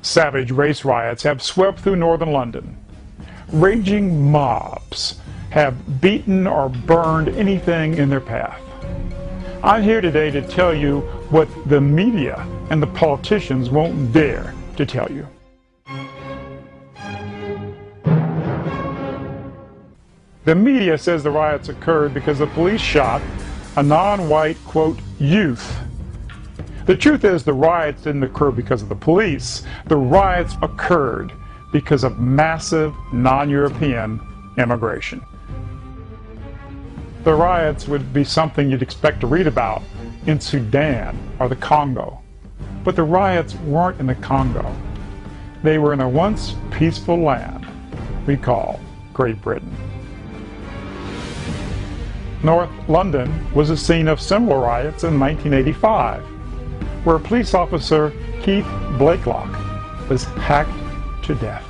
savage race riots have swept through northern London. Raging mobs have beaten or burned anything in their path. I'm here today to tell you what the media and the politicians won't dare to tell you. The media says the riots occurred because the police shot a non-white, quote, youth. The truth is the riots didn't occur because of the police. The riots occurred because of massive non-European immigration. The riots would be something you'd expect to read about in Sudan or the Congo. But the riots weren't in the Congo. They were in a once peaceful land we call Great Britain. North London was the scene of similar riots in 1985, where police officer Keith Blakelock was hacked to death.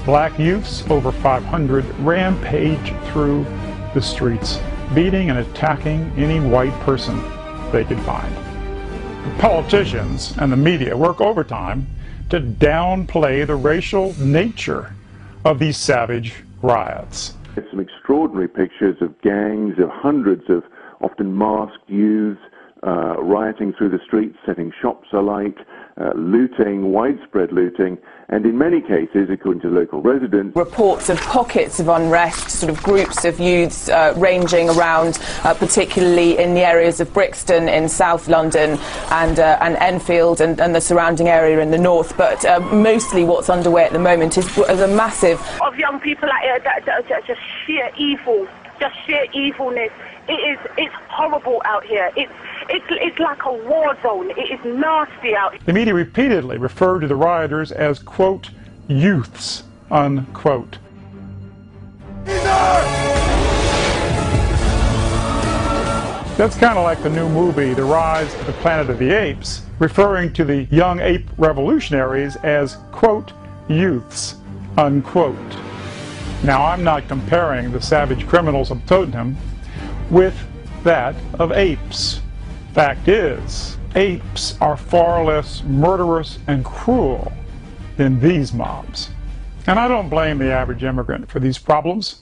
Black youths, over 500, rampaged through the streets, beating and attacking any white person they could find. Politicians and the media work overtime to downplay the racial nature of these savage riots. There's some extraordinary pictures of gangs of hundreds of often masked youths rioting through the streets, setting shops alight, looting, widespread looting, and in many cases, according to local residents, reports of pockets of unrest, sort of groups of youths ranging around, particularly in the areas of Brixton in South London and Enfield and the surrounding area in the north. But mostly what's underway at the moment is a massive of young people out here that are just sheer evil, just sheer evilness. It's horrible out here. It's like a war zone. It is nasty out here. The media repeatedly referred to the rioters as, quote, youths, unquote. That's kind of like the new movie, The Rise of the Planet of the Apes, referring to the young ape revolutionaries as, quote, youths, unquote. Now, I'm not comparing the savage criminals of Tottenham with that of apes. Fact is, apes are far less murderous and cruel than these mobs. And I don't blame the average immigrant for these problems.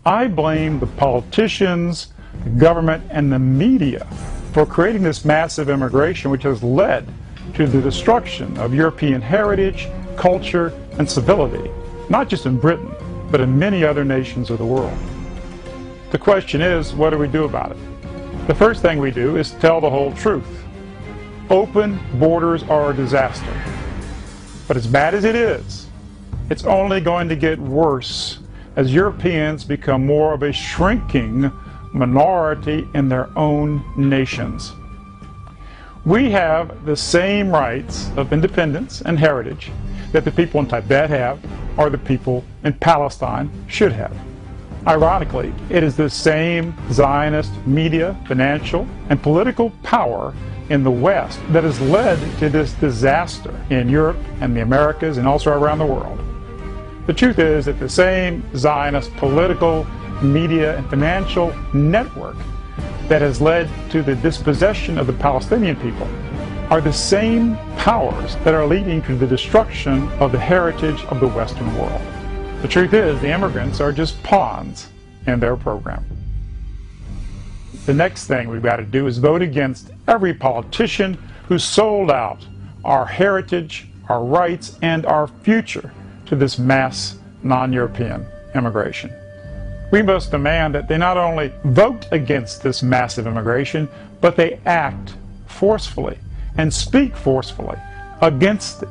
I blame the politicians, the government, and the media for creating this massive immigration which has led to the destruction of European heritage, culture, and civility, not just in Britain, but in many other nations of the world. The question is, what do we do about it? The first thing we do is tell the whole truth. Open borders are a disaster. But as bad as it is, it's only going to get worse as Europeans become more of a shrinking minority in their own nations. We have the same rights of independence and heritage that the people in Tibet have, or the people in Palestine should have. Ironically, it is the same Zionist media, financial, and political power in the West that has led to this disaster in Europe and the Americas and also around the world. The truth is that the same Zionist political, media, and financial network that has led to the dispossession of the Palestinian people are the same powers that are leading to the destruction of the heritage of the Western world. The truth is, the immigrants are just pawns in their program. The next thing we've got to do is vote against every politician who sold out our heritage, our rights, and our future to this mass non-European immigration. We must demand that they not only vote against this massive immigration, but they act forcefully and speak forcefully against it.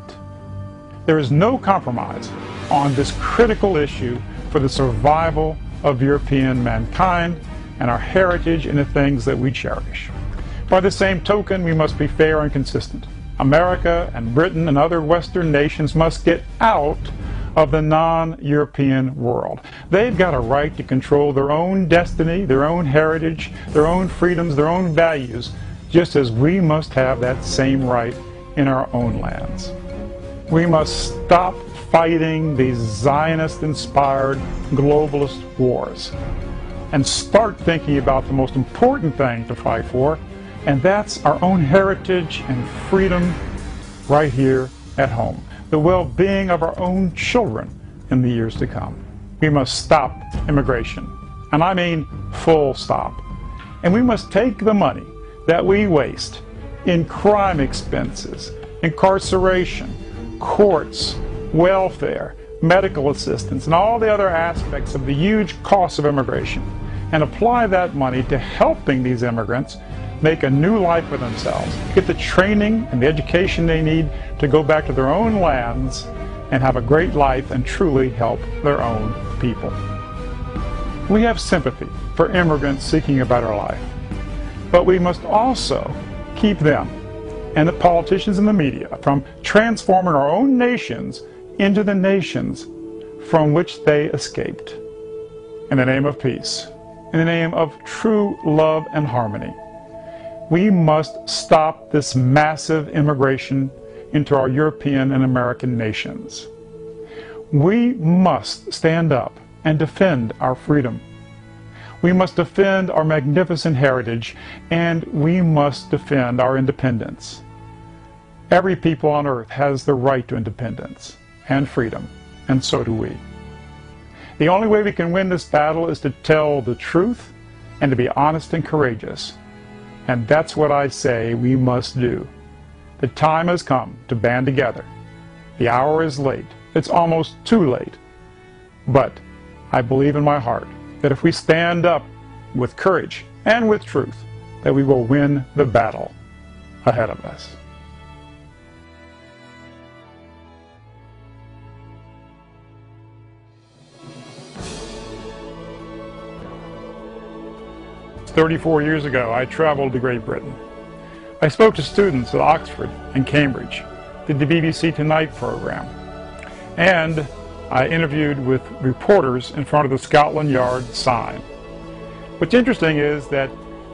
There is no compromise on this critical issue for the survival of European mankind and our heritage and the things that we cherish. By the same token, we must be fair and consistent. America and Britain and other Western nations must get out of the non-European world. They've got a right to control their own destiny, their own heritage, their own freedoms, their own values, just as we must have that same right in our own lands. We must stop fighting these Zionist-inspired globalist wars and start thinking about the most important thing to fight for, and that's our own heritage and freedom right here at home, the well-being of our own children in the years to come. We must stop immigration, and I mean full stop. And we must take the money that we waste in crime expenses, incarceration, courts, welfare, medical assistance, and all the other aspects of the huge cost of immigration, and apply that money to helping these immigrants make a new life for themselves, get the training and the education they need to go back to their own lands and have a great life and truly help their own people. We have sympathy for immigrants seeking a better life, but we must also keep them and the politicians and the media from transforming our own nations into the nations from which they escaped. In the name of peace, in the name of true love and harmony, we must stop this massive immigration into our European and American nations. We must stand up and defend our freedom. We must defend our magnificent heritage, and we must defend our independence. Every people on earth has the right to independence and freedom, and so do we. The only way we can win this battle is to tell the truth and to be honest and courageous. And that's what I say we must do. The time has come to band together. The hour is late. It's almost too late. But I believe in my heart that if we stand up with courage and with truth, that we will win the battle ahead of us. "34 years ago, I traveled to Great Britain. I spoke to students at Oxford and Cambridge, did the BBC Tonight program, and I interviewed with reporters in front of the Scotland Yard sign. What's interesting is that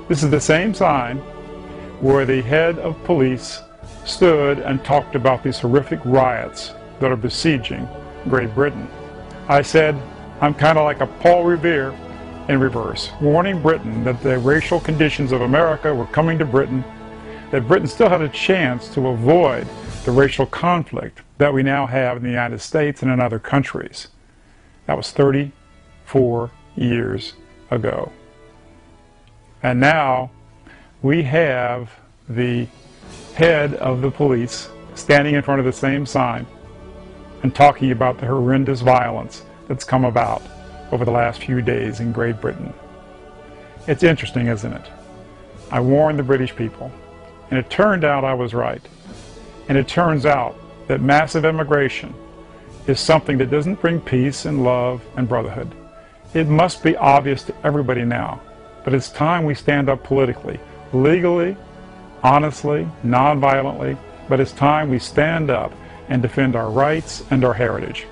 this is the same sign where the head of police stood and talked about these horrific riots that are besieging Great Britain. I said, I'm kind of like a Paul Revere in reverse, warning Britain that the racial conditions of America were coming to Britain, that Britain still had a chance to avoid the racial conflict that we now have in the United States and in other countries. That was 34 years ago. And now we have the head of the police standing in front of the same sign and talking about the horrendous violence that's come about over the last few days in Great Britain. It's interesting, isn't it? I warned the British people, and it turned out I was right. And it turns out that massive immigration is something that doesn't bring peace and love and brotherhood. It must be obvious to everybody now, but it's time we stand up politically, legally, honestly, non-violently, but it's time we stand up and defend our rights and our heritage.